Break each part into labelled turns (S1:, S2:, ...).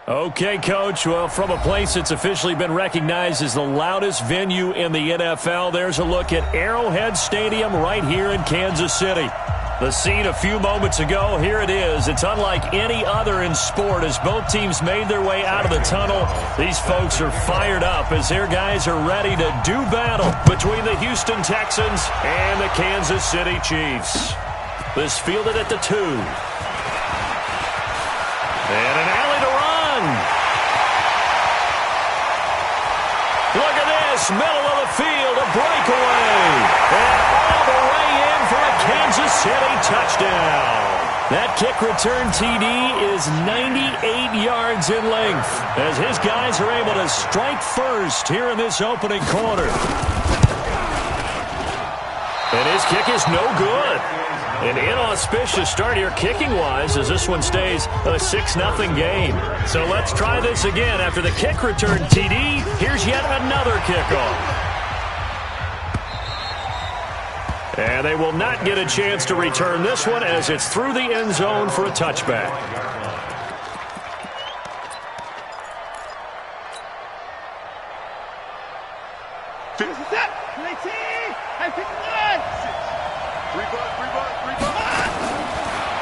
S1: Okay, Coach. Well, from a place that's officially been recognized as the loudest venue in the NFL, there's a look at Arrowhead Stadium right here in Kansas City. The scene a few moments ago, here it is. It's unlike any other in sport as both teams made their way out of the tunnel. These folks are fired up as their guys are ready to do battle between the Houston Texans and the Kansas City Chiefs. This fielded at the 2. And an alley to run. Look at this, middle of the field, a breakaway. And all the way in for a Kansas City touchdown. That kick return TD is 98 yards in length as his guys are able to strike first here in this opening quarter. And his kick is no good. An inauspicious start here kicking-wise as this one stays a 6-0 game. So let's try this again. After the kick return TD, here's yet another kickoff. And they will not get a chance to return this one as it's through the end zone for a touchback.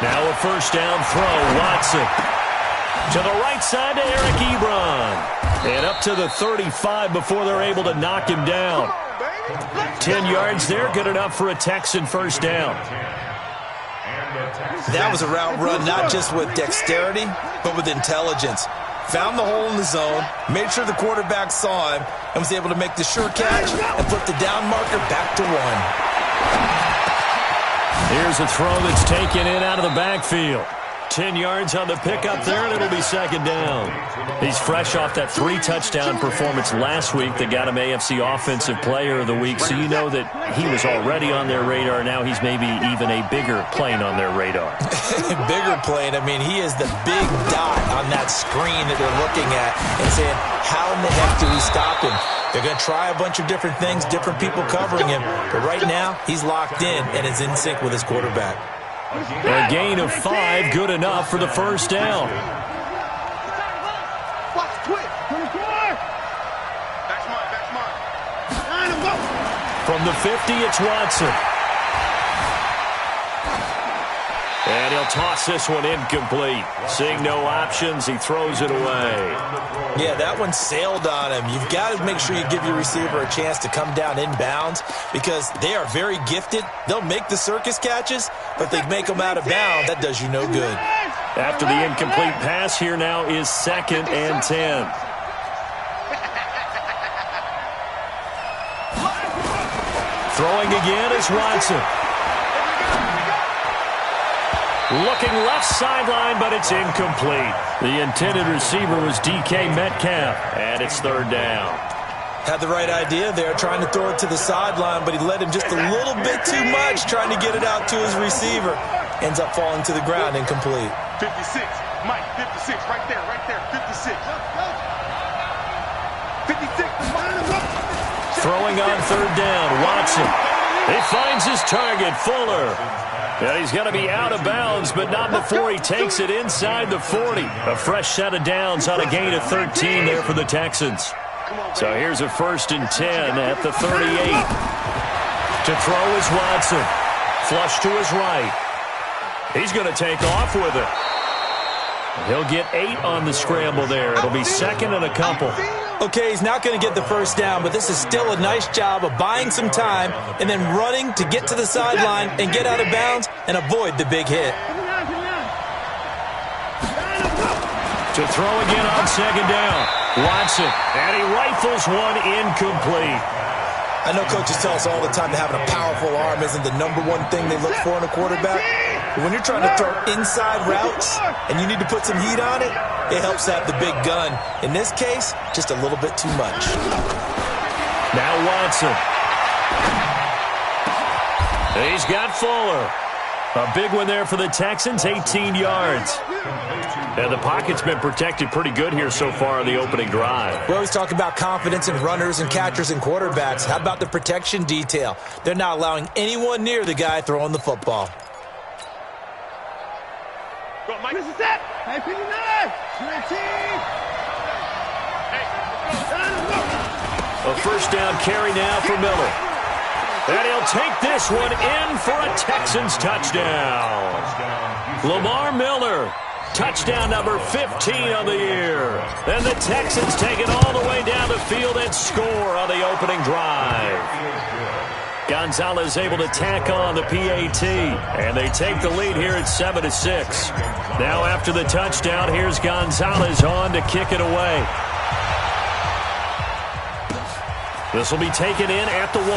S1: Now a first down throw, Watson. To the right side to Eric Ebron. And up to the 35 before they're able to knock him down. 10 yards there, good enough for a Texan first down.
S2: That was a route run not just with dexterity, but with intelligence. Found the hole in the zone, made sure the quarterback saw him, and was able to make the sure catch and put the down marker back to 1.
S1: Here's a throw that's taken in out of the backfield. 10 yards on the pickup there, and it'll be second down. He's fresh off that 3-touchdown performance last week that got him AFC Offensive Player of the Week, so you know that he was already on their radar. Now he's maybe even a bigger plane on their radar.
S2: Bigger plane. I mean, he is the big dot on that screen that they're looking at and saying, how in the heck do we stop him? They're going to try a bunch of different things, different people covering him, but right now he's locked in and is in sync with his quarterback.
S1: A gain of 5, good enough for the first down. From the 50, it's Watson. And he'll toss this one incomplete. Seeing no options, he throws it away.
S2: Yeah, that one sailed on him. You've got to make sure you give your receiver a chance to come down inbounds because they are very gifted. They'll make the circus catches, but if they make them out of bounds, that does you no good.
S1: After the incomplete pass, here now is 2nd and 10. Throwing again is Watson. Looking left sideline, but it's incomplete. The intended receiver was DK Metcalf, and it's 3rd down.
S2: Had the right idea there, trying to throw it to the sideline, but he led him just a little bit too much, trying to get it out to his receiver. Ends up falling to the ground, incomplete.
S3: 56, Mike, 56, right there, 56. 56,
S1: throwing on 3rd down, Watson. He finds his target, Fuller. And he's going to be out of bounds, but not before he takes it inside the 40. A fresh set of downs on a gain of 13 there for the Texans. So here's a 1st and 10 at the 38. To throw is Watson. Flush to his right. He's going to take off with it. He'll get 8 on the scramble there. It'll be 2nd and a couple.
S2: Okay, he's not going to get the first down, but this is still a nice job of buying some time and then running to get to the sideline and get out of bounds and avoid the big hit.
S1: To throw again on 2nd down. Watson, and he rifles one incomplete.
S2: I know coaches tell us all the time that having a powerful arm isn't the #1 thing they look for in a quarterback. But when you're trying to throw inside routes and you need to put some heat on it, it helps to have the big gun. In this case, just a little bit too much.
S1: Now Watson. He's got Fuller. A big one there for the Texans, 18 yards. And the pocket's been protected pretty good here so far in the opening drive.
S2: We always talk about confidence in runners and catchers and quarterbacks. How about the protection detail? They're not allowing anyone near the guy throwing the football.
S3: Go, Mike. This is it. Hey, 59. 19.
S1: A first down carry now for Miller. And he'll take this one in for a Texans touchdown. Lamar Miller, touchdown number 15 on the year. And the Texans take it all the way down the field and score on the opening drive. Gonzalez able to tack on the PAT, and they take the lead here at 7-6. Now after the touchdown, here's Gonzalez on to kick it away. This will be taken in at the 1.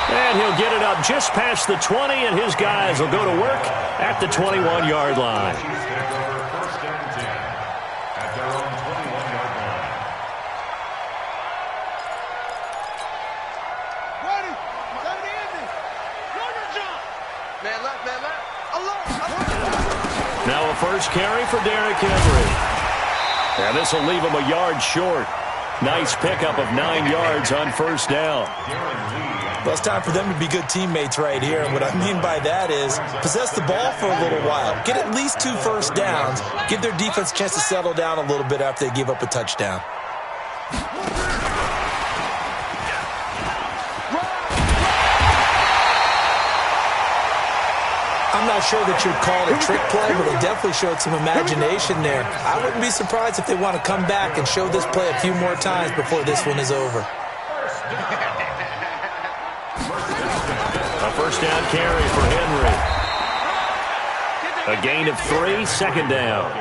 S1: And he'll get it up just past the 20, and his guys will go to work at the 21-yard line. Now a first carry for Derrick Henry. And this will leave him a yard short. Nice pickup of 9 yards on first down.
S2: Well, it's time for them to be good teammates right here. And what I mean by that is possess the ball for a little while. Get at least 2 first downs. Give their defense a chance to settle down a little bit after they give up a touchdown. I'm not sure that you'd call it a trick play, but it definitely showed some imagination there. I wouldn't be surprised if they want to come back and show this play a few more times before this one is over.
S1: A first down carry for Henry. A gain of 3, second down.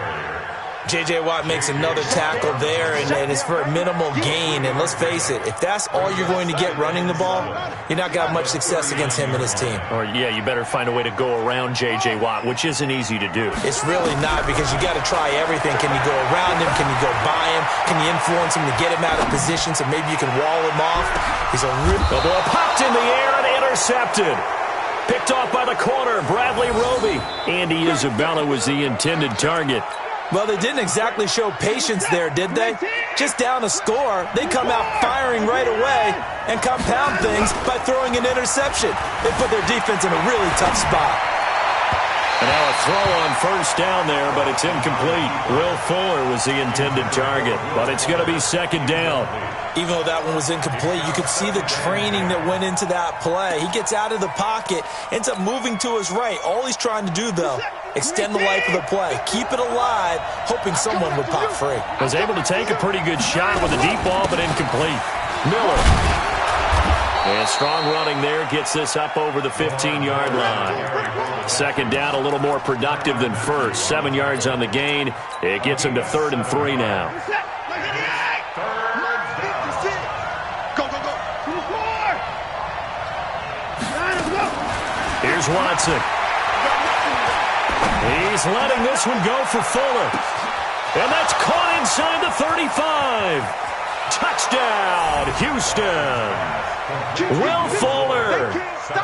S2: J.J. Watt makes another tackle there, and it's for a minimal gain. And let's face it, if that's all you're going to get running the ball, you're not going to have much success against him and his team.
S1: Or, yeah, you better find a way to go around J.J. Watt, which isn't easy to do.
S2: It's really not, because you got to try everything. Can you go around him? Can you go by him? Can you influence him to get him out of position so maybe you can wall him off? He's a real...
S1: The ball popped in the air and intercepted. Picked off by the corner, Bradley Roby. Andy Isabella was the intended target.
S2: Well, they didn't exactly show patience there, did they? Just down a score, they come out firing right away and compound things by throwing an interception. They put their defense in a really tough spot.
S1: And now a throw on first down there, but it's incomplete. Will Fuller was the intended target, but it's going to be second down.
S2: Even though that one was incomplete, you could see the training that went into that play. He gets out of the pocket, ends up moving to his right. All he's trying to do, though, extend the life of the play. Keep it alive, hoping someone would pop free.
S1: Was able to take a pretty good shot with a deep ball, but incomplete. Miller. And strong running there gets this up over the 15-yard line. Second down, a little more productive than first. 7 yards on the gain. It gets him to 3rd and 3 now. Here's Watson. He's letting this one go for Fuller. And that's caught inside the 35. Touchdown, Houston. Will Fuller,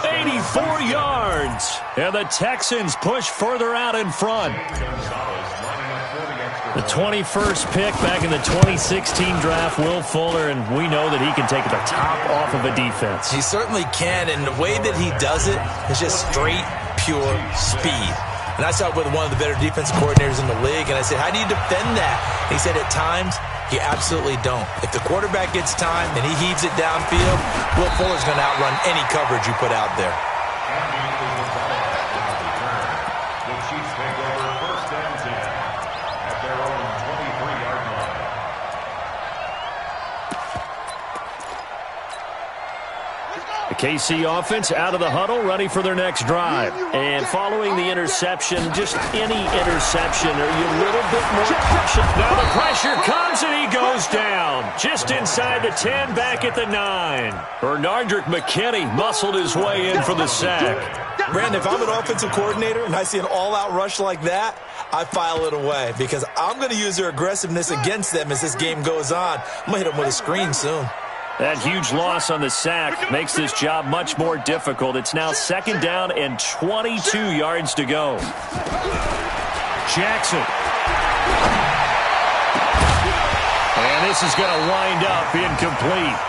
S1: 84 yards. And the Texans push further out in front. The 21st pick back in the 2016 draft, Will Fuller, and we know that he can take the top off of a defense.
S2: He certainly can, and the way that he does it is just straight, pure speed. And I saw it with one of the better defensive coordinators in the league, and I said, how do you defend that? And he said, at times, you absolutely don't. If the quarterback gets time and he heaves it downfield, Will Fuller's going to outrun any coverage you put out there.
S1: KC offense out of the huddle, ready for their next drive. And following the interception, just any interception, are you a little bit more cautious? Now the pressure comes and he goes down. Just inside the 10, back at the 9. Bernardrick McKinney muscled his way in for the sack.
S2: Brandon, if I'm an offensive coordinator and I see an all-out rush like that, I file it away because I'm going to use their aggressiveness against them as this game goes on. I'm going to hit them with a screen soon.
S1: That huge loss on the sack makes this job much more difficult. It's now second down and 22 yards to go. Jackson. And this is going to wind up incomplete.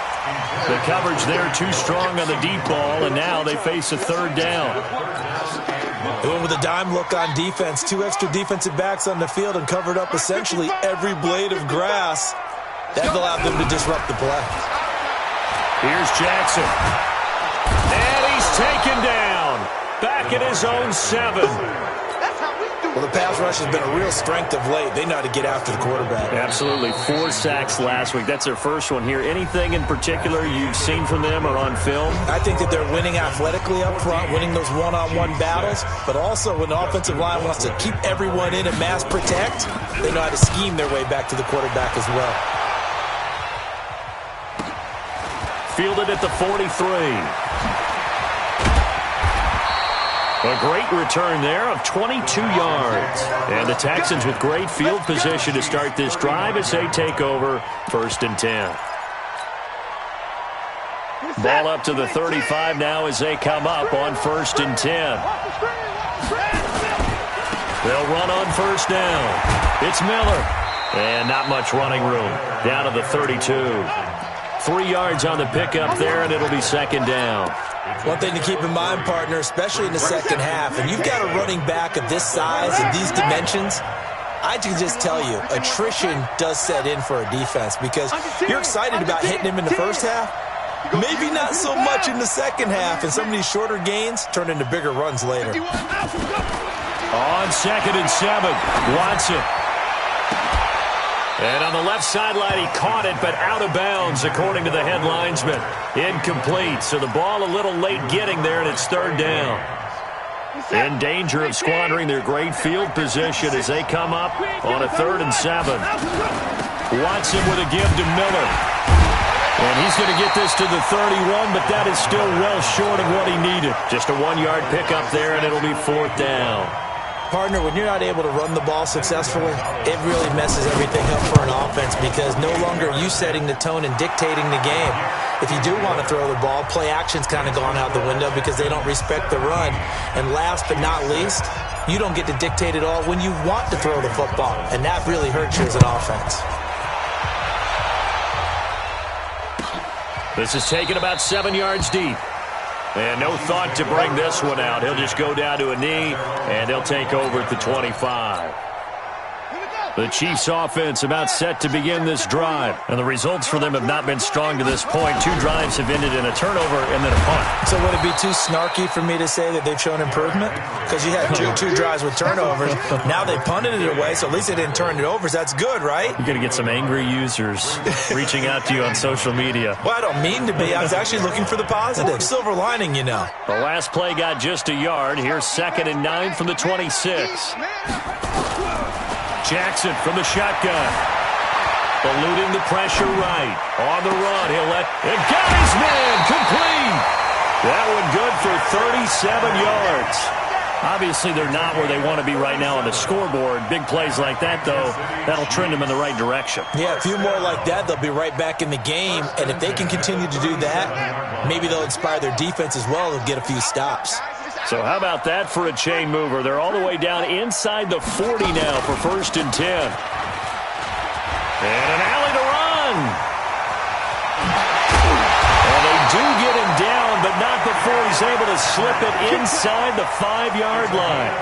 S1: The coverage there too strong on the deep ball, and now they face a third down.
S2: They went with a dime look on defense. 2 extra defensive backs on the field and covered up essentially every blade of grass. That allowed them to disrupt the play.
S1: Here's Jackson. And he's taken down. Back at his own 7.
S2: Well, the pass rush has been a real strength of late. They know how to get after the quarterback.
S1: Absolutely. 4 sacks last week. That's their first one here. Anything in particular you've seen from them or on film?
S2: I think that they're winning athletically up front, winning those one-on-one battles, but also when the offensive line wants to keep everyone in and mass protect, they know how to scheme their way back to the quarterback as well.
S1: Fielded at the 43. A great return there of 22 yards. And the Texans with great field position to start this drive as they take over 1st and 10. Ball up to the 35 now as they come up on 1st and 10. They'll run on 1st down. It's Miller. And not much running room. Down to the 32. 3 yards on the pickup there, and it'll be 2nd down.
S2: One thing to keep in mind, partner, especially in the second half, and you've got a running back of this size and these dimensions, I can just tell you, attrition does set in for a defense because you're excited about hitting him in the first half, maybe not so much in the second half, and some of these shorter gains turn into bigger runs later.
S1: On 2nd and 7, Watson. And on the left sideline, he caught it, but out of bounds, according to the head linesman. Incomplete, so the ball a little late getting there, and it's 3rd down. In danger of squandering their great field position as they come up on a 3rd and 7. Watson with a give to Miller. And he's going to get this to the 31, but that is still well short of what he needed. Just a 1-yard pickup there, and it'll be 4th down.
S2: Partner, when you're not able to run the ball successfully, it really messes everything up for an offense because no longer are you setting the tone and dictating the game. If you do want to throw the ball, play action's kind of gone out the window because they don't respect the run. And last but not least, you don't get to dictate it all when you want to throw the football, and that really hurts you as an offense.
S1: This is taken about 7 yards deep. And no thought to bring this one out. He'll just go down to a knee, and they'll take over at the 25. The Chiefs' offense about set to begin this drive. And the results for them have not been strong to this point. 2 drives have ended in a turnover and then a punt.
S2: So would it be too snarky for me to say that they've shown improvement? Because you had two drives with turnovers. Now they punted it away, so at least they didn't turn it over. So that's good, right?
S1: You're going to get some angry users reaching out to you on social media.
S2: Well, I don't mean to be. I was actually looking for the positive. Silver lining, you know.
S1: The last play got just a yard. Here's 2nd and 9 from the 26. Jackson from the shotgun. Eluding the pressure right. On the run, he'll let it. Got his man complete. That one good for 37 yards. Obviously, they're not where they want to be right now on the scoreboard. Big plays like that, though, that'll trend them in the right direction.
S2: Yeah, a few more like that, they'll be right back in the game. And if they can continue to do that, maybe they'll inspire their defense as well and get a few stops.
S1: So how about that for a chain mover? They're all the way down inside the 40 now for 1st and 10. And an alley to run. And they do get him down, but not before he's able to slip it inside the 5-yard line.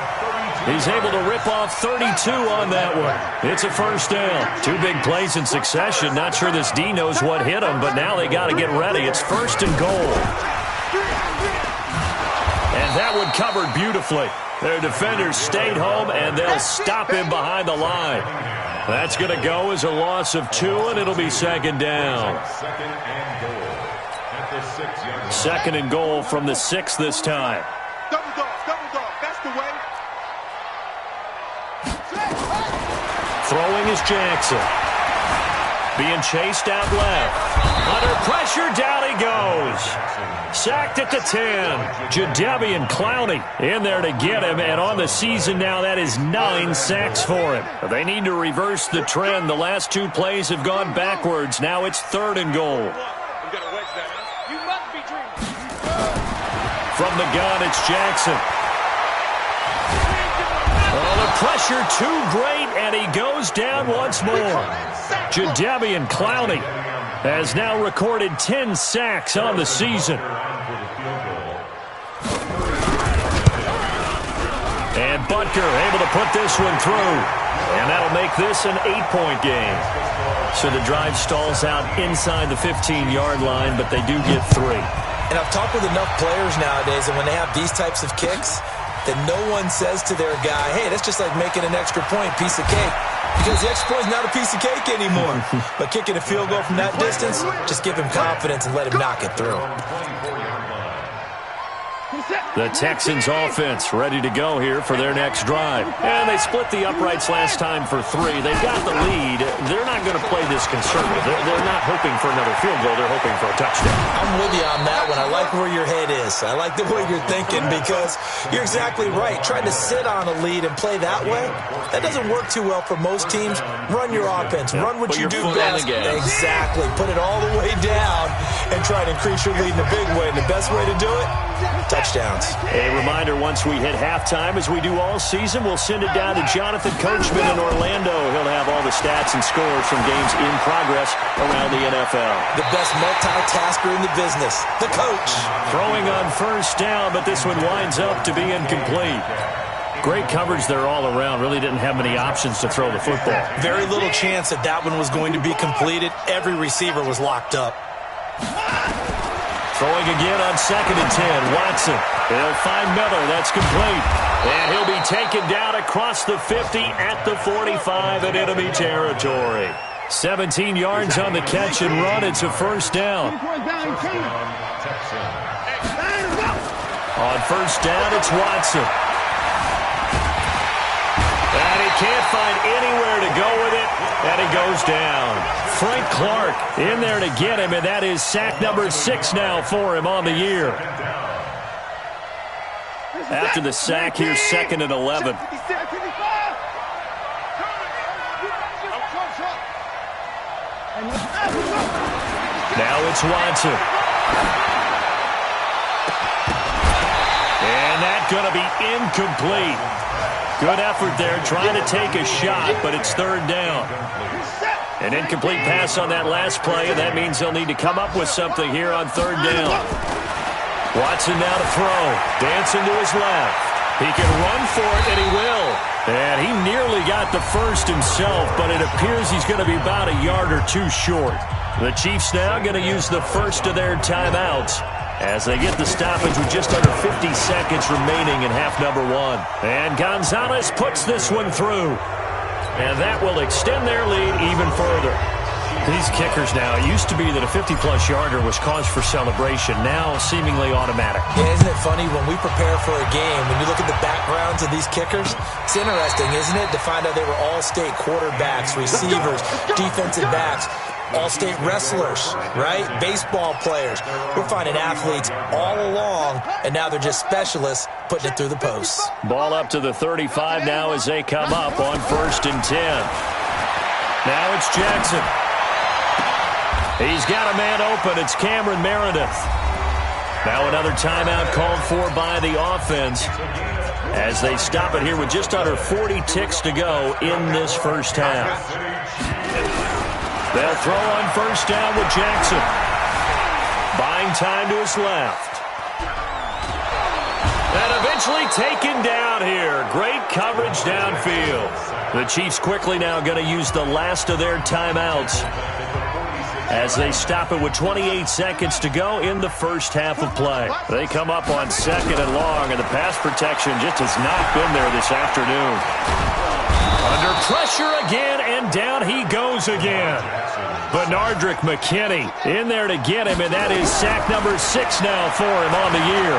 S1: He's able to rip off 32 on that one. It's a 1st down. 2 big plays in succession. Not sure this D knows what hit him, but now they got to get ready. It's 1st and goal. And that one covered beautifully. Their defenders stayed home, and they'll stop him behind the line. That's going to go as a loss of 2, and it'll be 2nd down. 2nd and goal from the 6 this time.
S3: Double dog, that's the way.
S1: Throwing is Jackson. Being chased out left. Under pressure, down he goes. Sacked at the 10. Jadeveon Clowney in there to get him, and on the season now, that is 9 sacks for him. They need to reverse the trend. The last 2 plays have gone backwards. Now it's 3rd and goal. From the gun, it's Jackson. Oh, the pressure too great, and he goes down once more. Jadeveon Clowney has now recorded 10 sacks on the season. And Butker able to put this one through. And that'll make this an 8-point game. So the drive stalls out inside the 15-yard line, but they do get 3.
S2: And I've talked with enough players nowadays, and when they have these types of kicks, that no one says to their guy, hey, that's just like making an extra point, piece of cake. Because the extra point is not a piece of cake anymore. But kicking a field goal from that distance, just give him confidence and let him knock it through.
S1: The Texans offense ready to go here for their next drive. And they split the uprights last time for 3. They got the lead. They're not going to play this conservative. They're not hoping for another field goal. They're hoping for a touchdown.
S2: I'm with you on that one. I like where your head is. I like the way you're thinking because you're exactly right. Trying to sit on a lead and play that way, that doesn't work too well for most teams. Run your offense. Run what you do best. Exactly. Put it all the way down and try to increase your lead in a big way. And the best way to do it, touchdowns.
S1: A reminder, once we hit halftime, as we do all season, we'll send it down to Jonathan Coachman in Orlando. He'll have all the stats and scores from games in progress around the NFL.
S2: The best multitasker in the business, the coach.
S1: Throwing on first down, but this one winds up to be incomplete. Great coverage there all around. Really didn't have many options to throw the football.
S2: Very little chance that that one was going to be completed. Every receiver was locked up.
S1: Throwing again on 2nd and 10. Watson. He'll find Miller. That's complete. And he'll be taken down across the 50 at the 45 in enemy territory. 17 yards on the catch and run. It's a first down. On first down, it's Watson. And he can't find anywhere to go with it, and he goes down. Frank Clark in there to get him, and that is sack number 6 now for him on the year. After the sack, here's 2nd and 11. Now it's Watson. And that's going to be incomplete. Good effort there, trying to take a shot, but it's 3rd down. An incomplete pass on that last play, and that means they'll need to come up with something here on 3rd down. Watson now to throw. Dancing to his left. He can run for it, and he will. And he nearly got the first himself, but it appears he's going to be about a yard or 2 short. The Chiefs now going to use the first of their timeouts as they get the stoppage with just under 50 seconds remaining in half number 1. And Gonzalez puts this one through. And that will extend their lead even further. These kickers now, it used to be that a 50-plus yarder was cause for celebration, now seemingly automatic.
S2: Yeah, isn't it funny when we prepare for a game, when you look at the backgrounds of these kickers, it's interesting, isn't it, to find out they were all-state quarterbacks, receivers, defensive backs, all-state wrestlers, right? Baseball players. We're finding athletes all along, and now they're just specialists putting it through the posts.
S1: Ball up to the 35 now as they come up on 1st and 10. Now it's Jackson. He's got a man open. It's Cameron Meredith. Now another timeout called for by the offense as they stop it here with just under 40 ticks to go in this first half. They'll throw on first down with Jackson. Buying time to his left. And eventually taken down here. Great coverage downfield. The Chiefs quickly now going to use the last of their timeouts as they stop it with 28 seconds to go in the first half of play. They come up on 2nd and long, and the pass protection just has not been there this afternoon. Under pressure again, and down he goes again. Benardrick McKinney in there to get him, and that is sack number 6 now for him on the year.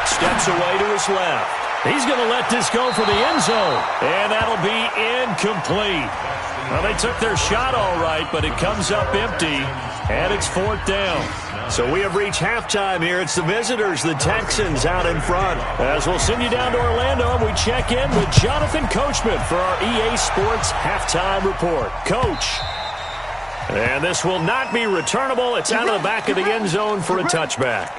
S1: Steps away to his left. He's going to let this go for the end zone, and that'll be incomplete. Well, they took their shot all right, but it comes up empty, and it's 4th down. So we have reached halftime here. It's the visitors, the Texans, out in front. As we'll send you down to Orlando, and we check in with Jonathan Coachman for our EA Sports Halftime Report. Coach. And this will not be returnable. It's out of the back of the end zone for a touchback.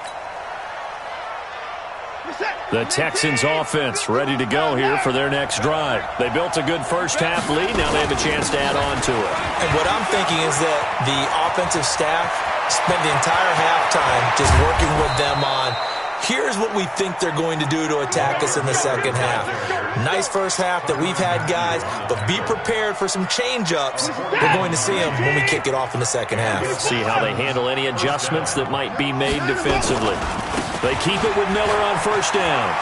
S1: The Texans offense ready to go here for their next drive. They built a good first half lead. Now they have a chance to add on to it.
S2: And what I'm thinking is that the offensive staff spent the entire halftime just working with them on Here's what we think they're going to do to attack us in the second half. Nice first half that we've had, guys, but be prepared for some change-ups. We're going to see them when we kick it off in the second half.
S1: See how they handle any adjustments that might be made defensively. They keep it with Miller on first down.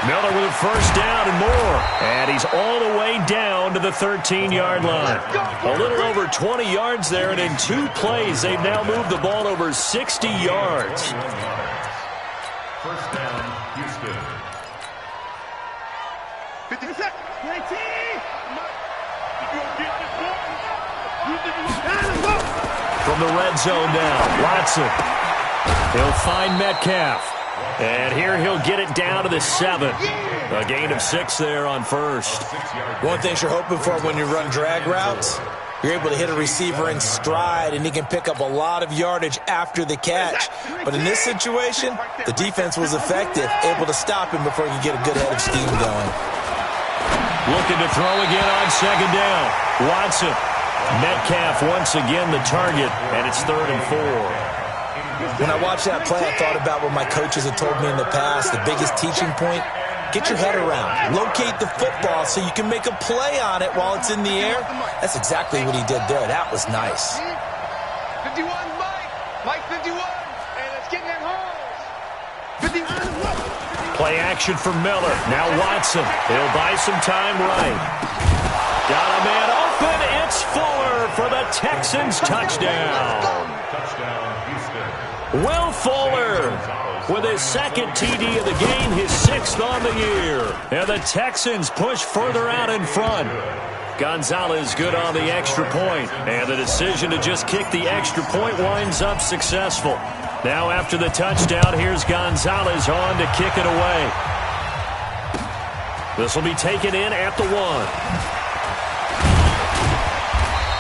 S1: Miller with a first down and more. And he's all the way down to the 13-yard line. A little over 20 yards there, and in 2 plays, they've now moved the ball over 60 yards.
S3: First down, Houston. 50 seconds. 19.
S1: From the red zone now, Watson. He'll find Metcalf. And here he'll get it down to the 7. A gain of 6 there on first.
S2: One thing you're hoping for when you run drag routes, you're able to hit a receiver in stride, and he can pick up a lot of yardage after the catch. But in this situation, the defense was effective, able to stop him before he could get a good head of steam going.
S1: Looking to throw again on second down. Watson. Metcalf once again the target, and it's 3rd and 4.
S2: When I watched that play, I thought about what my coaches had told me in the past. The biggest teaching point, get your head around. Locate the football so you can make a play on it while it's in the air. That's exactly what he did there. That was nice.
S3: 51, Mike 51, and it's getting that home. 51.
S1: Play action for Miller. Now Watson. He'll buy some time right. Got a man open. It's Fuller for the Texans touchdown. Will Fuller with his 2nd TD of the game, his 6th on the year. And the Texans push further out in front. Gonzalez good on the extra point. And the decision to just kick the extra point winds up successful. Now after the touchdown, here's Gonzalez on to kick it away. This will be taken in at the 1.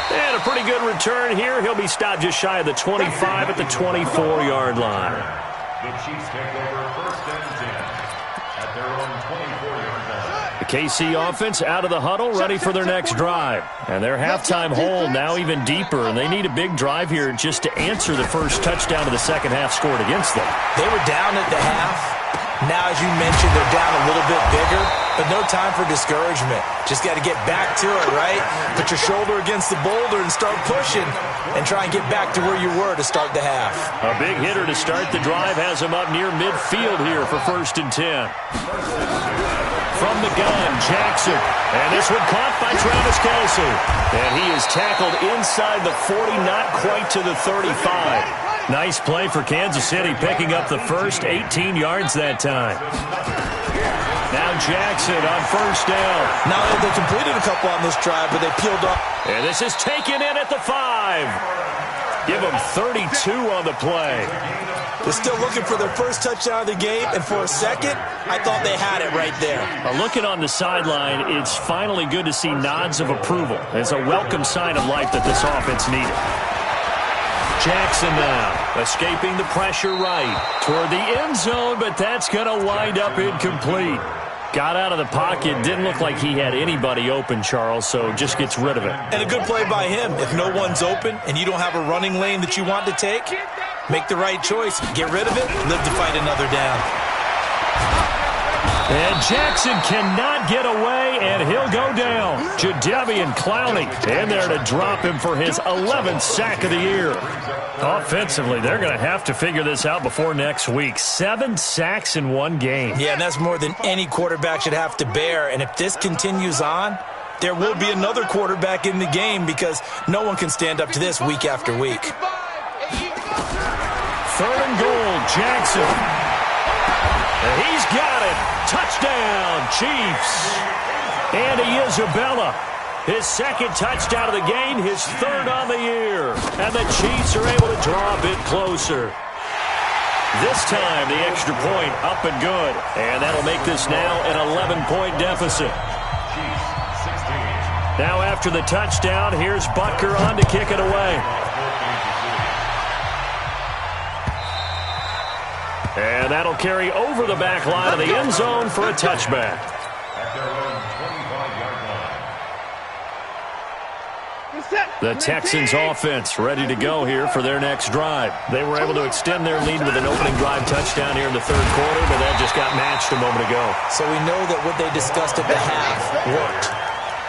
S1: And a pretty good return here. He'll be stopped just shy of the 25 at the 24-yard line.
S3: The Chiefs take over 1st and 10 at their own 24-yard line.
S1: The KC offense out of the huddle, ready for their next drive. And their halftime hole now even deeper, and they need a big drive here just to answer the first touchdown of the second half scored against them.
S2: They were down at the half. Now, as you mentioned, they're down a little bit bigger, but no time for discouragement. Just got to get back to it, right? Put your shoulder against the boulder and start pushing and try and get back to where you were to start the half.
S1: A big hitter to start the drive has him up near midfield here for 1st and 10. From the gun, Jackson. And this one caught by Travis Kelce. And he is tackled inside the 40, not quite to the 35. Nice play for Kansas City, picking up the first 18 yards that time. Now Jackson on first down.
S2: Now they completed a couple on this drive, but they peeled off.
S1: And this is taken in at the 5. Give them 32 on the play.
S2: They're still looking for their first touchdown of the game, and for a second, I thought they had it right there.
S1: Looking on the sideline, it's finally good to see nods of approval. It's a welcome sign of life that this offense needed. Jackson now, escaping the pressure right toward the end zone, but that's going to wind up incomplete. Got out of the pocket, didn't look like he had anybody open, Charles, so just gets rid of it.
S2: And a good play by him. If no one's open and you don't have a running lane that you want to take, make the right choice. Get rid of it, live to fight another down.
S1: And Jackson cannot get away, and he'll go down. Jadeveon Clowney in there to drop him for his 11th sack of the year. Offensively, they're going to have to figure this out before next week. 7 sacks in one game.
S2: Yeah, and that's more than any quarterback should have to bear. And if this continues on, there will be another quarterback in the game because no one can stand up to this week after week.
S1: 3rd and goal, Jackson. He's got it. Touchdown, Chiefs. Andy Isabella, his 2nd touchdown of the game, his 3rd on the year. And the Chiefs are able to draw a bit closer. This time, the extra point up and good. And that'll make this now an 11-point deficit. Now after the touchdown, here's Butker on to kick it away. And that'll carry over the back line of the end zone for a touchback.
S3: At their own 25-yard line.
S1: The Texans offense ready to go here for their next drive. They were able to extend their lead with an opening drive touchdown here in the third quarter, but that just got matched a moment ago.
S2: So we know that what they discussed at the half worked.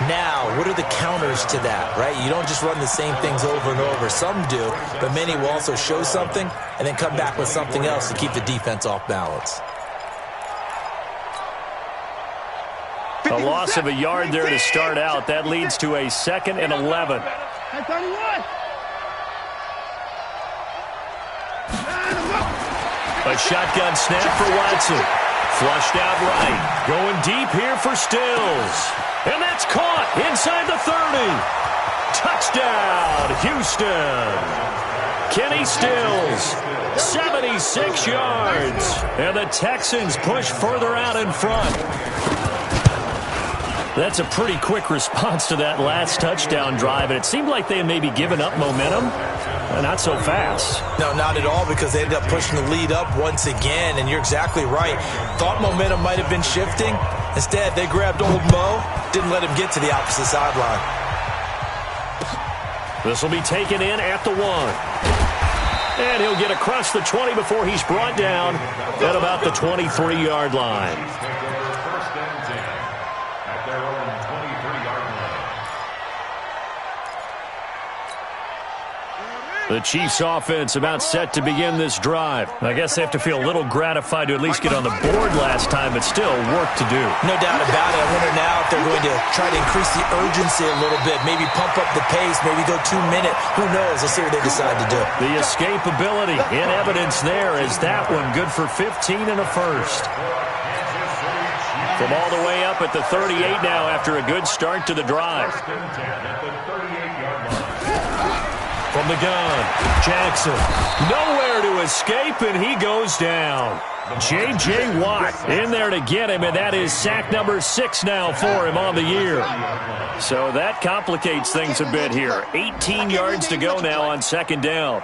S2: Now, what are the counters to that, right? You don't just run the same things over and over. Some do, but many will also show something and then come back with something else to keep the defense off balance.
S1: A loss of a yard there to start out. That leads to a 2nd and 11. A shotgun snap for Watson. Flushed out right. Going deep here for Stills. And that's caught inside the 30. Touchdown, Houston. Kenny Stills, 76 yards. And the Texans push further out in front. That's a pretty quick response to that last touchdown drive, and it seemed like they had maybe given up momentum. Not so fast.
S2: No, not at all, because they ended up pushing the lead up once again, and you're exactly right. Thought momentum might have been shifting. Instead, they grabbed old Mo, didn't let him get to the opposite sideline.
S1: This will be taken in at the 1. And he'll get across the 20 before he's brought down at about the 23-yard line. The Chiefs offense about set to begin this drive. I guess they have to feel a little gratified to at least get on the board last time, but still work to do.
S2: No doubt about it. I wonder now if they're going to try to increase the urgency a little bit, maybe pump up the pace, maybe go 2-minute. Who knows? Let's see what they decide to do.
S1: The escapability in evidence there is that one good for 15 and a first. From all the way up at the 38 now after a good start to the drive. From the gun, Jackson, nowhere to escape, and he goes down. J.J. Watt in there to get him, and that is sack number 6 now for him on the year. So that complicates things a bit here. 18 yards to go now on 2nd down.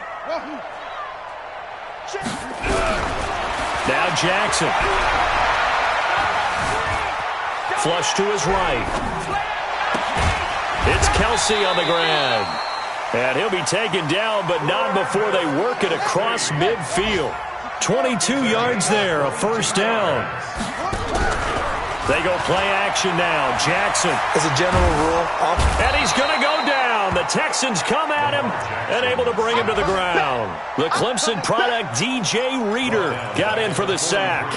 S1: Now Jackson. Flush to his right. It's Kelsey on the ground. And he'll be taken down, but not before they work it across midfield. 22 yards there, a first down. They go play action now. Jackson.
S2: As a general rule.
S1: And he's going to go down. The Texans come at him and able to bring him to the ground. The Clemson product, DJ Reader, got in for the sack.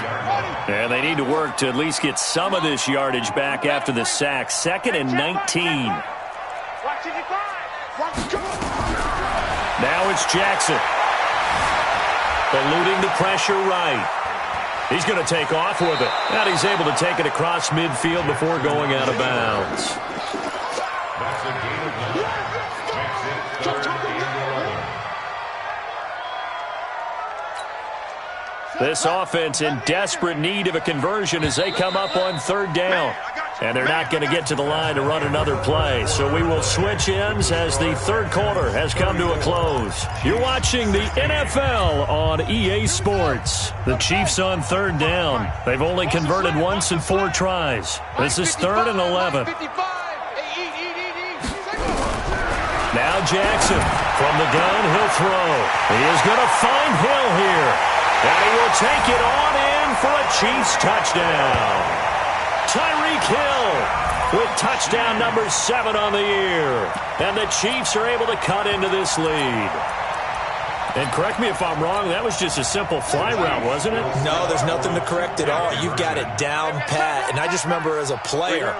S1: And they need to work to at least get some of this yardage back after the sack. 2nd and 19. Now it's Jackson. Eluding the pressure right. He's going to take off with it. And he's able to take it across midfield before going out of bounds. This offense in desperate need of a conversion as they come up on 3rd down. And they're not going to get to the line to run another play. So we will switch ends as the 3rd quarter has come to a close. You're watching the NFL on EA Sports. The Chiefs on 3rd down. They've only converted once in 4 tries. This is 3rd and 11. Now Jackson. From the gun, he'll throw. He is going to find Hill here. And he will take it on in for a Chiefs touchdown. Tyreek Hill with touchdown number 7 on the year. And the Chiefs are able to cut into this lead. And correct me if I'm wrong, that was just a simple fly route, wasn't it?
S2: No, there's nothing to correct at all. You've got it down pat. And I just remember as a player,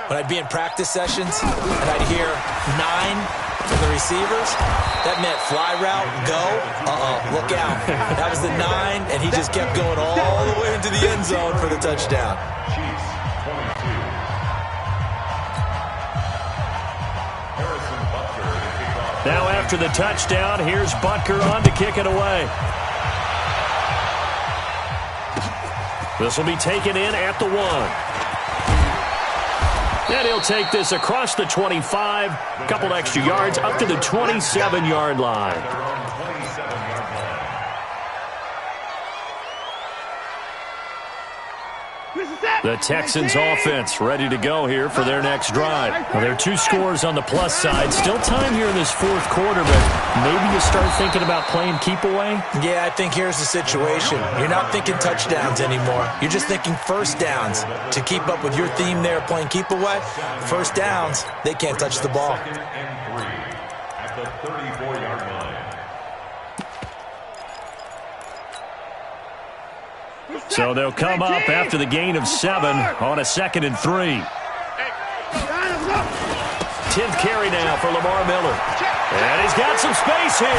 S2: when I'd be in practice sessions and I'd hear 9 from the receivers, that meant fly route, go, look out. That was the 9, and he just kept going all the way into the end zone for the touchdown.
S1: Now after the touchdown, here's Butker on to kick it away. This will be taken in at the 1. And he'll take this across the 25, a couple extra yards, up to the 27-yard line.
S4: This is it.
S1: The Texans offense ready to go here for their next drive. Well, there are 2 scores on the plus side. Still time here in this 4th quarter, but maybe you start thinking about playing keep away?
S2: Yeah, I think here's the situation. You're not thinking touchdowns anymore. You're just thinking first downs. To keep up with your theme there, playing keep away, first downs, they can't touch the ball.
S3: At the 34-yard line.
S1: So they'll come up after the gain of 7 on a 2nd and 3. 10th carry now for Lamar Miller. And he's got some space here.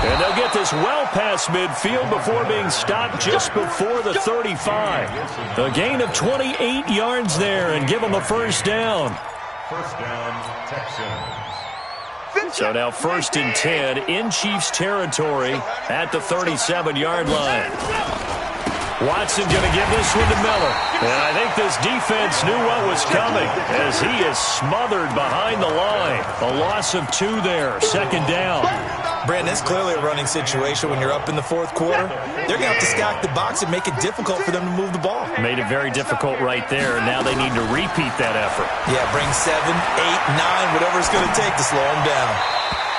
S1: And they'll get this well past midfield before being stopped just before the 35. A gain of 28 yards there and give them a first down.
S3: First down, Texans.
S1: So now 1st and 10 in Chiefs territory at the 37-yard line. Watson going to give this one to Miller. And I think this defense knew what was coming as he is smothered behind the line. A loss of 2 there, 2nd down.
S2: Brandon, it's clearly a running situation when you're up in the 4th quarter. They're going to have to stack the box and make it difficult for them to move the ball.
S1: Made it very difficult right there. Now they need to repeat that effort.
S2: Yeah, bring 7, 8, 9, whatever it's going to take to slow them down.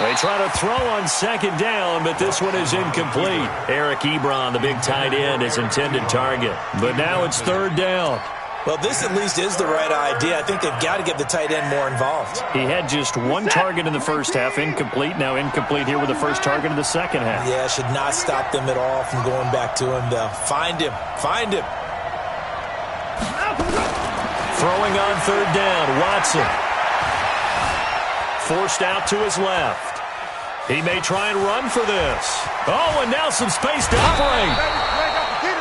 S1: They try to throw on 2nd down, but this one is incomplete. Eric Ebron, the big tight end, is intended target. But now it's 3rd down.
S2: Well, this at least is the right idea. I think they've got to get the tight end more involved.
S1: He had just 1 target in the first half, incomplete. Now incomplete here with the first target in the second half.
S2: Yeah, should not stop them at all from going back to him. They'll find him. Find him.
S1: Throwing on 3rd down, Watson. Forced out to his left. He may try and run for this. Oh, and now some space to operate.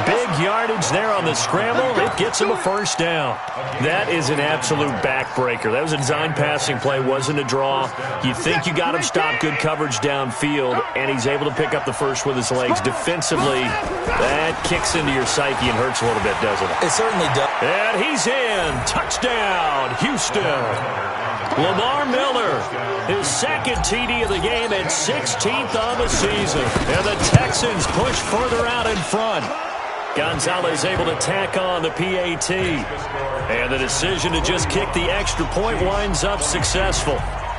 S1: Big yardage there on the scramble. It gets him a first down. That is an absolute backbreaker. That was a design passing play, wasn't a draw. You think you got him stopped, good coverage downfield, and he's able to pick up the first with his legs. Defensively, that kicks into your psyche and hurts a little bit, doesn't it?
S2: It certainly does.
S1: And he's in. Touchdown, Houston. Lamar Miller, his 2nd TD of the game and 16th on the season. And the Texans push further out in front. Gonzalez able to tack on the PAT. And the decision to just kick the extra point winds up successful.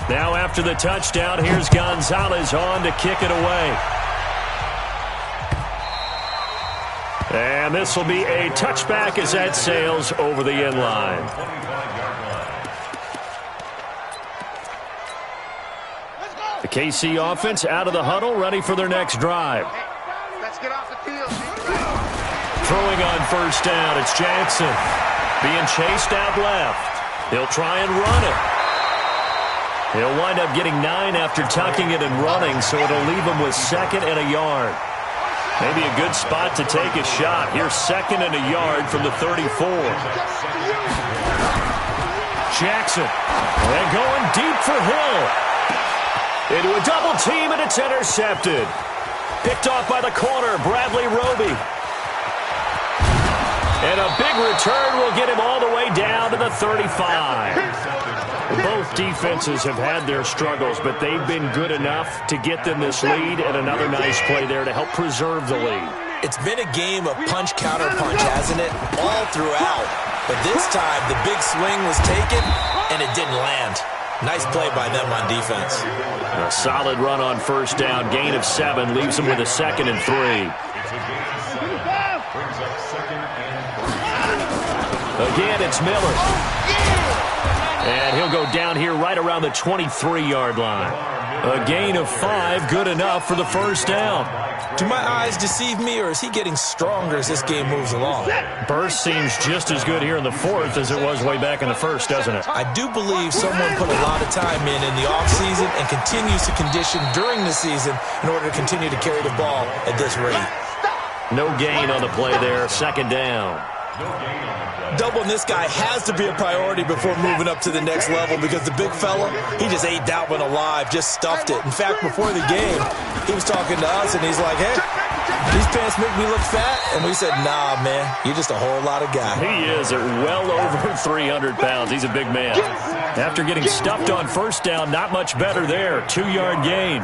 S1: Now after the touchdown, here's Gonzalez on to kick it away. And this will be a touchback as that sails over the end line. The KC offense out of the huddle, ready for their next drive.
S4: Let's get off the field.
S1: Throwing on 1st down, it's Jackson. Being chased out left. He'll try and run it. He'll wind up getting 9 after tucking it and running, so it'll leave him with 2nd and a yard. Maybe a good spot to take a shot. Here's 2nd and a yard from the 34. Jackson. And going deep for Hill. Into a double team, and it's intercepted. Picked off by the corner, Bradley Roby. And a big return will get him all the way down to the 35. Both defenses have had their struggles, but they've been good enough to get them this lead, and another nice play there to help preserve the lead.
S2: It's been a game of punch, counter punch, hasn't it? All throughout. But this time, the big swing was taken, and it didn't land. Nice play by them on defense.
S1: A solid run on 1st down. Gain of 7 leaves them with a 2nd and 3. Again, it's Miller. And he'll go down here right around the 23-yard line. A gain of 5, good enough for the first down.
S2: Do my eyes deceive me, or is he getting stronger as this game moves along?
S1: Burst seems just as good here in the 4th as it was way back in the 1st, doesn't it?
S2: I do believe someone put a lot of time in the offseason and continues to condition during the season in order to continue to carry the ball at this rate.
S1: No gain on the play there, 2nd down.
S2: Doubling this guy has to be a priority before moving up to the next level because the big fella, he just ate that one alive, just stuffed it. In fact, before the game, he was talking to us, and he's like, hey, these pants make me look fat? And we said, nah, man, you're just a whole lot of guy.
S1: He is at well over 300 pounds. He's a big man. After getting stuffed on 1st down, not much better there. 2-yard gain.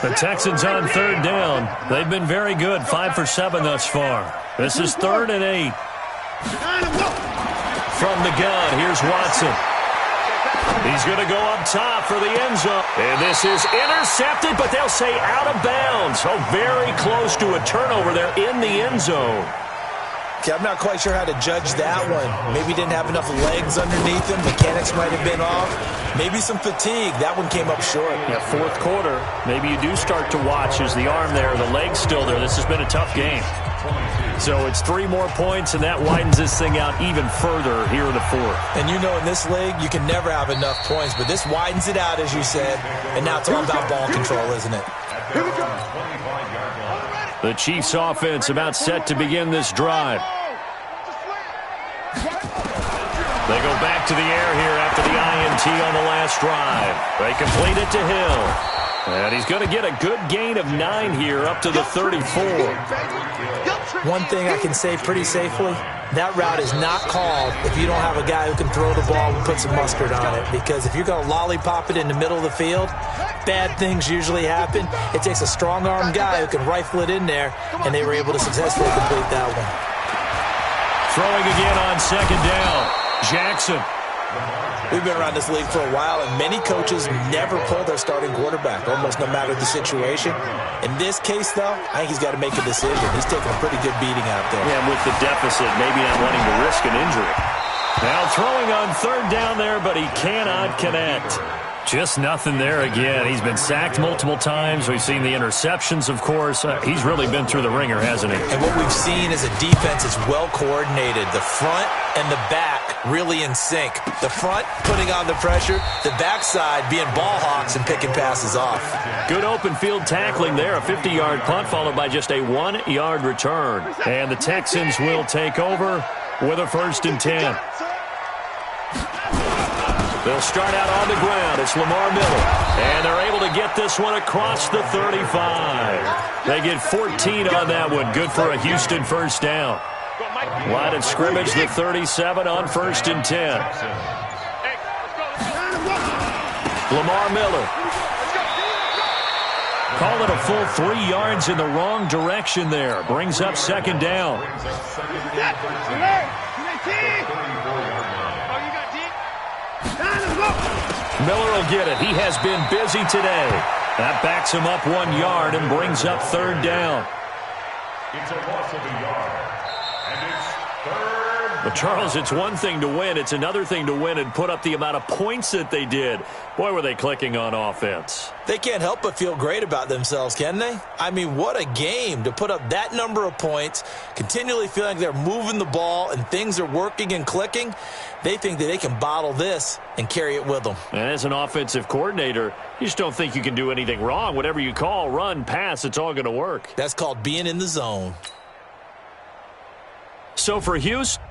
S1: The Texans on 3rd down. They've been very good, 5 for 7 thus far. This is 3rd and 8. From the gun, here's Watson. He's going to go up top for the end zone. And this is intercepted, but they'll say out of bounds. Oh, very close to a turnover there in the end zone.
S2: Okay, I'm not quite sure how to judge that one. Maybe didn't have enough legs underneath him. Mechanics might have been off. Maybe some fatigue. That one came up short.
S1: Yeah, fourth quarter. Maybe you do start to watch as the arm there, the leg's still there. This has been a tough game. So it's 3 more points, and that widens this thing out even further here in the fourth.
S2: And you know in this league, you can never have enough points, but this widens it out, as you said. And now it's all about ball control, isn't it?
S1: The Chiefs offense about set to begin this drive. They go back to the air here after the INT on the last drive. They complete it to Hill. And he's going to get a good gain of 9 here up to the 34.
S2: One thing I can say pretty safely, that route is not called if you don't have a guy who can throw the ball and put some mustard on it. Because if you're going to lollipop it in the middle of the field, bad things usually happen. It takes a strong-armed guy who can rifle it in there, and they were able to successfully complete that one.
S1: Throwing again on second down. Jackson.
S2: We've been around this league for a while, and many coaches never pull their starting quarterback, almost no matter the situation. In this case, though, I think he's got to make a decision. He's taking a pretty good beating out there.
S1: Yeah, with the deficit, maybe not wanting to risk an injury. Now throwing on third down there, but he cannot connect. Just nothing there again. He's been sacked multiple times. We've seen the interceptions, of course. He's really been through the ringer, hasn't he?
S2: And what we've seen is a defense that's well coordinated. The front and the back really in sync. The front putting on the pressure, the backside being ball hawks and picking passes off.
S1: Good open field tackling there. A 50-yard punt followed by just a 1-yard return. And the Texans will take over with a 1st and 10. They'll start out on the ground. It's Lamar Miller. And they're able to get this one across the 35. They get 14 on that one. Good for a Houston 1st down. Line of scrimmage, the 37 on 1st and 10. Lamar Miller. Call it a full 3 yards in the wrong direction there. Brings up 2nd down. Miller will get it. He has been busy today. That backs him up 1 yard and brings up 3rd down.
S3: It's a loss of a yard. And it's 3rd.
S1: Well, Charles, it's one thing to win. It's another thing to win and put up the amount of points that they did. Boy, were they clicking on offense.
S2: They can't help but feel great about themselves, can they? I mean, what a game to put up that number of points, continually feeling like they're moving the ball and things are working and clicking. They think that they can bottle this and carry it with them.
S1: And as an offensive coordinator, you just don't think you can do anything wrong. Whatever you call, run, pass, it's all going to work.
S2: That's called being in the zone.
S1: So for Houston,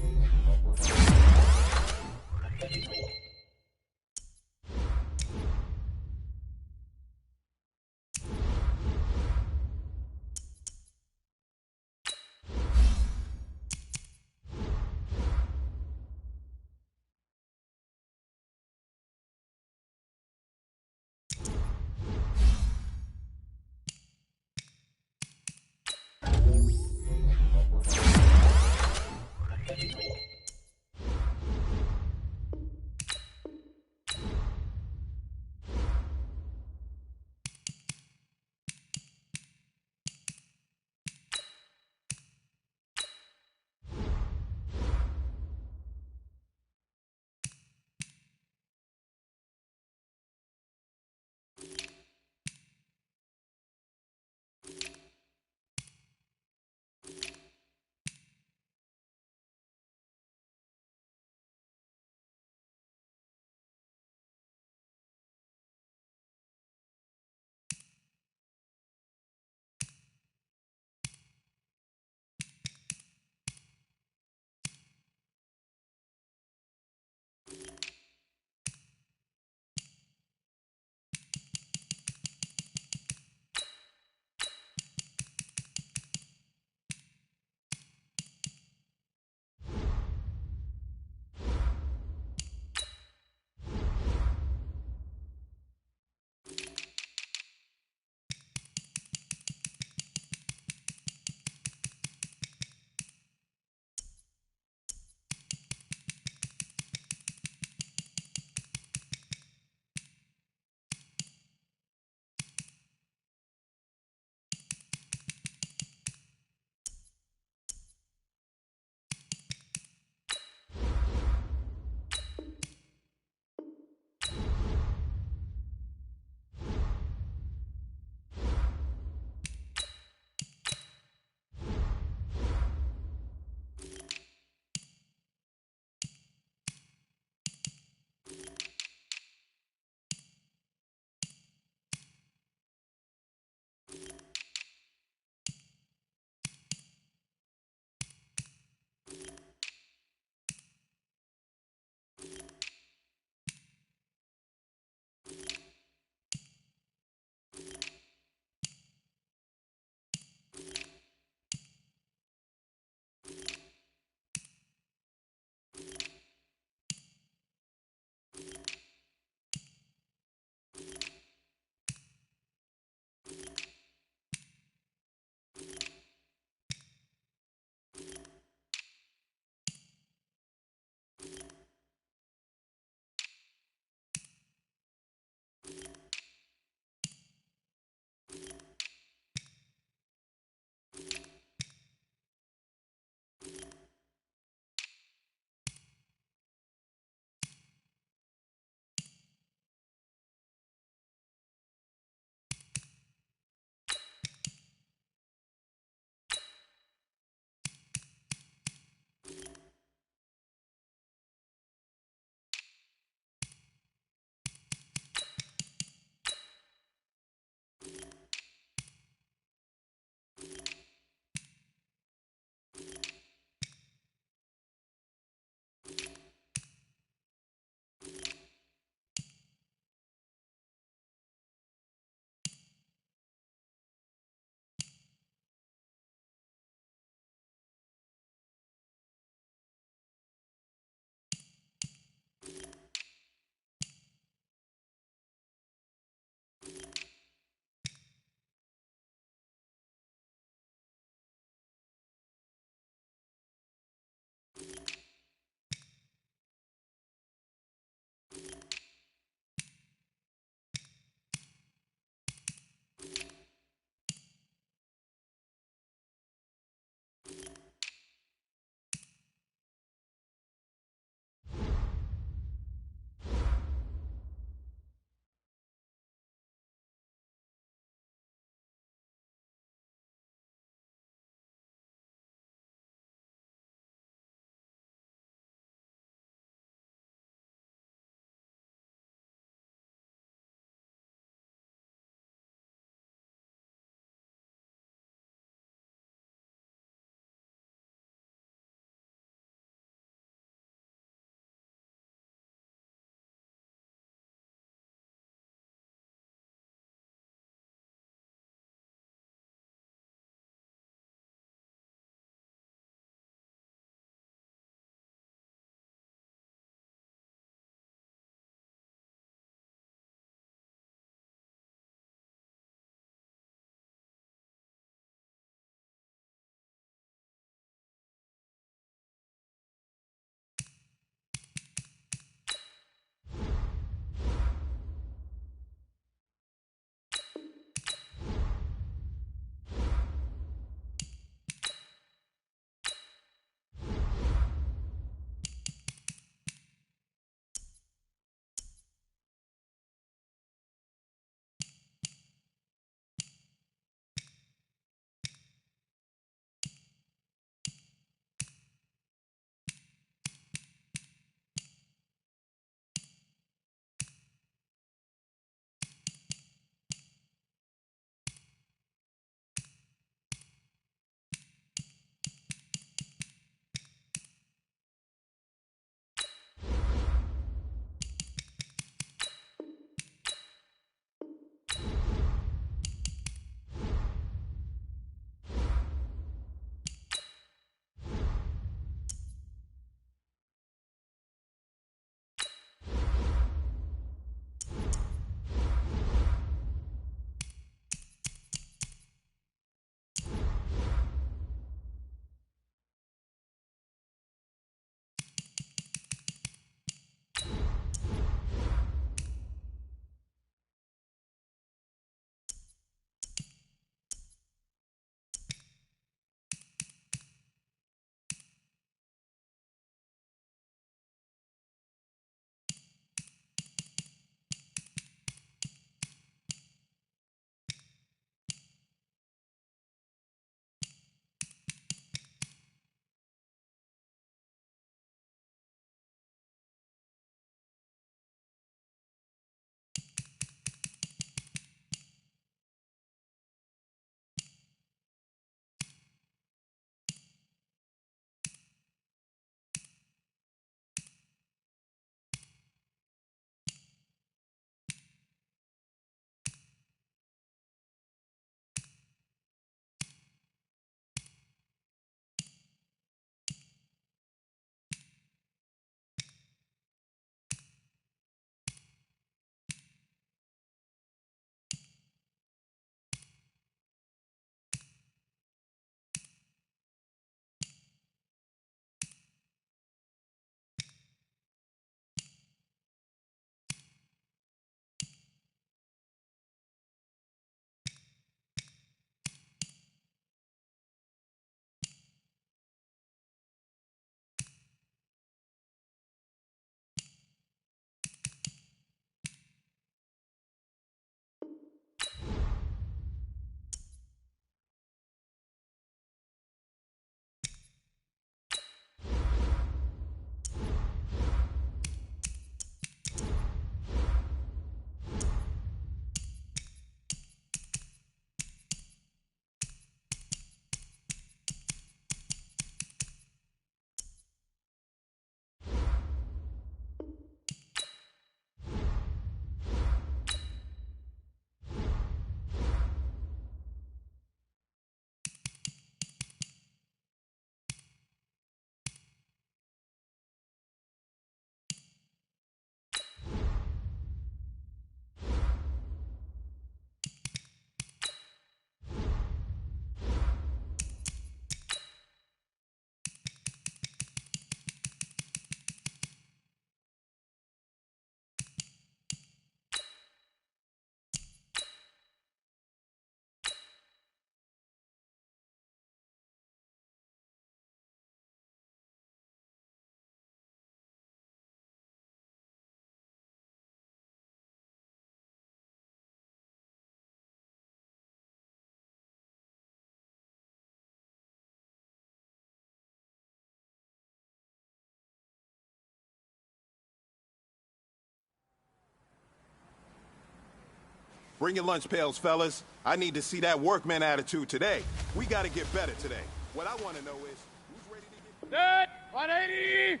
S5: Bring your lunch pails, fellas. I need to see that workman attitude today. We got to get better today. What I want to know is, who's ready to get...
S6: Set! 180!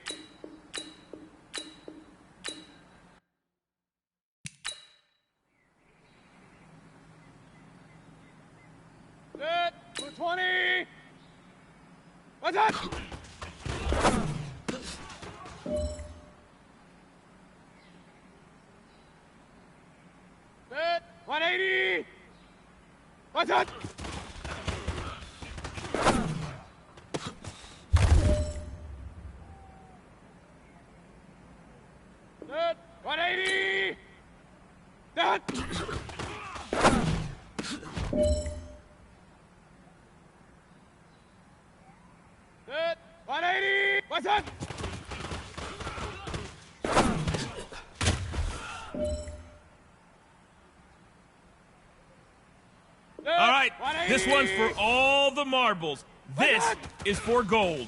S6: Set! 220! What's that? Set! 180! What's that? Set! 180! Set! Set! 180! What's that?
S7: All right, this one's for all the marbles. This is for gold.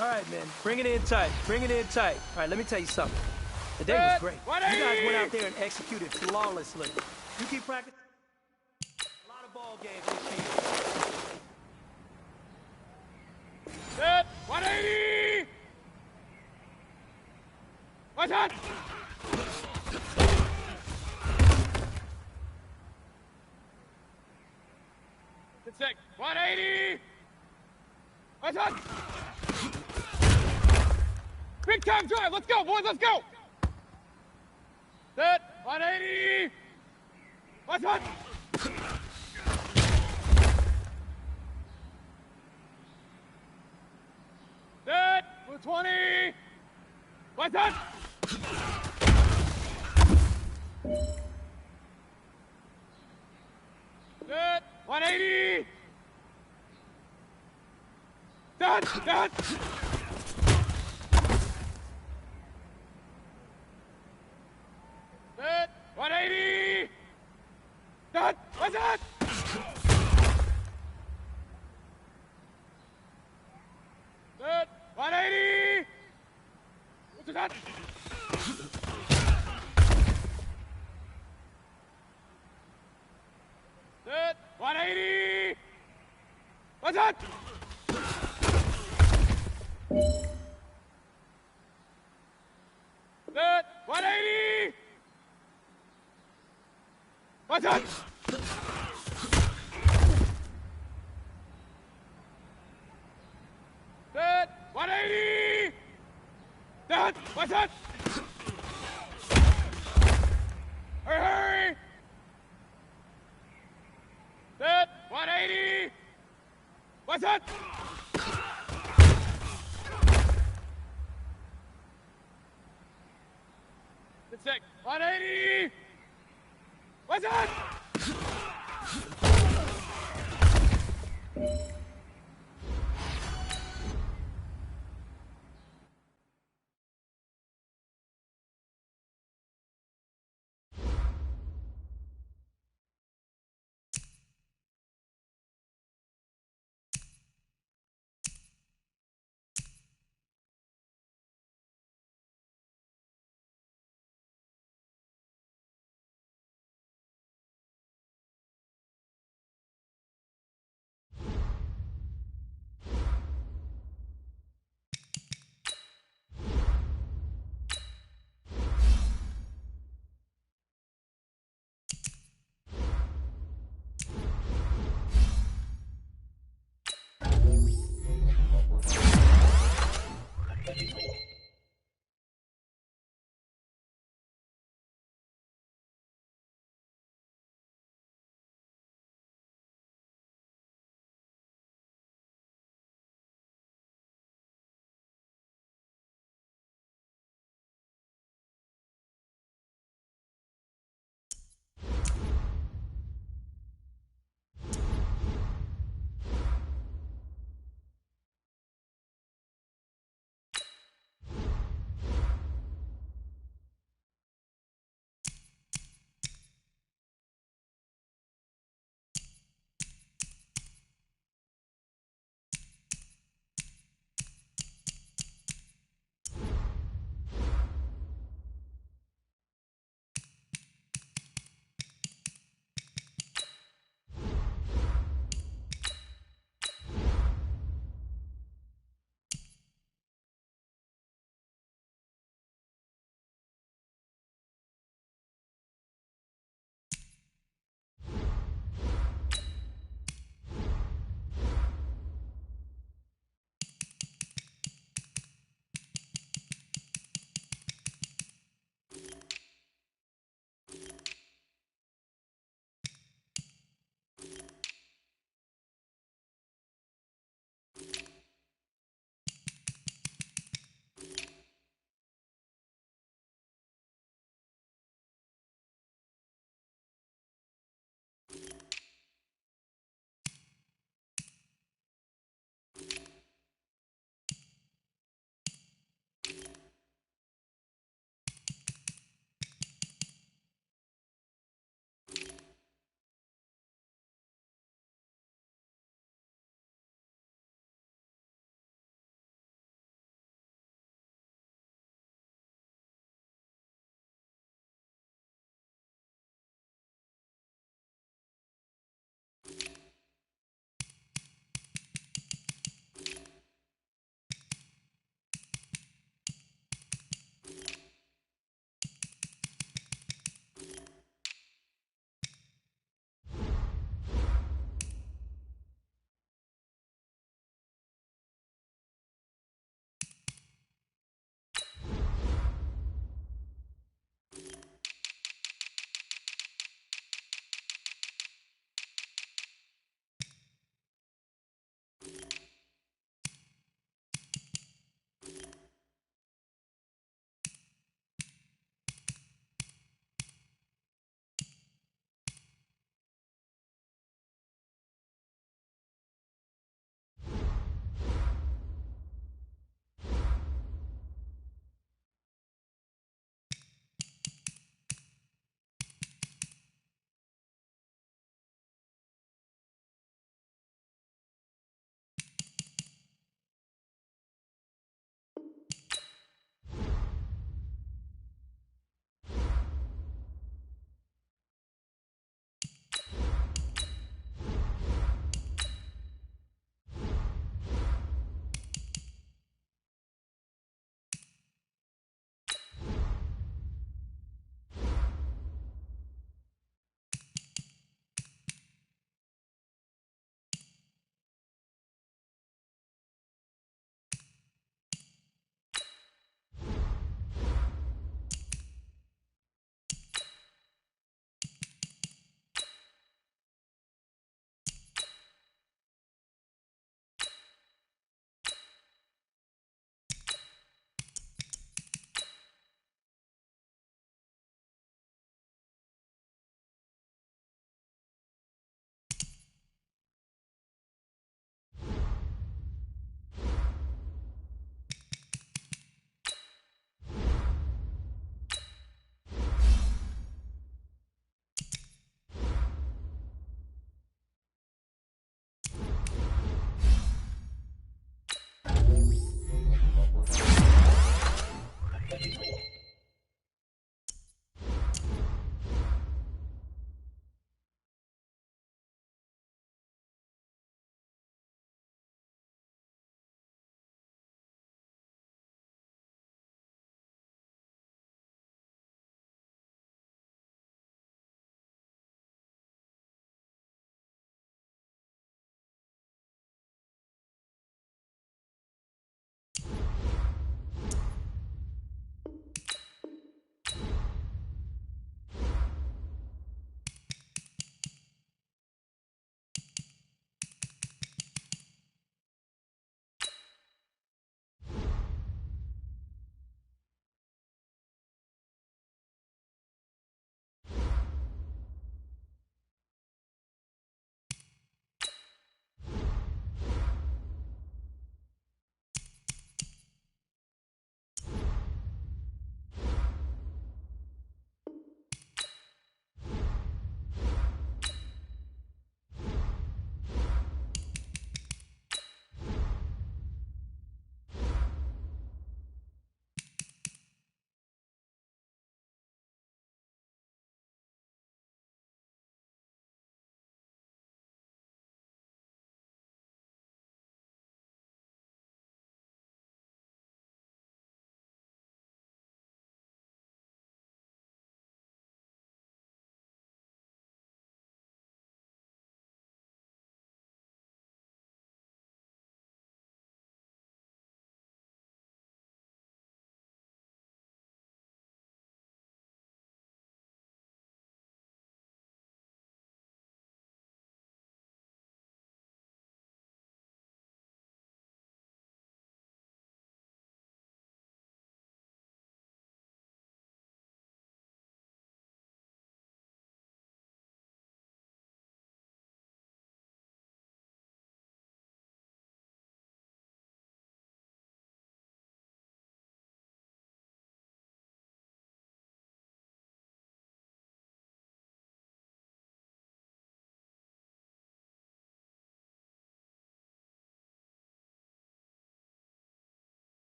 S8: All right, man. Bring it in tight. Bring it in tight. All right, let me tell you something. The day was great. You guys went out there and executed flawlessly. You keep practicing. A lot of ball games this season.
S6: Set! 180! What's that? Set 6! 180! What's that? Big time drive! Let's go, boys! Let's go! Set! 180! What's that? Set! 220! What's that? Set! 180! Set! Set! Set! 180! Set! What's that? Set! 180! What's that? Set! 180! What's that? Set! 180! What's that? Set! 180! Set! What's that? Hurry, hurry! Set! 180! What's that? Set 6! 180! What's that?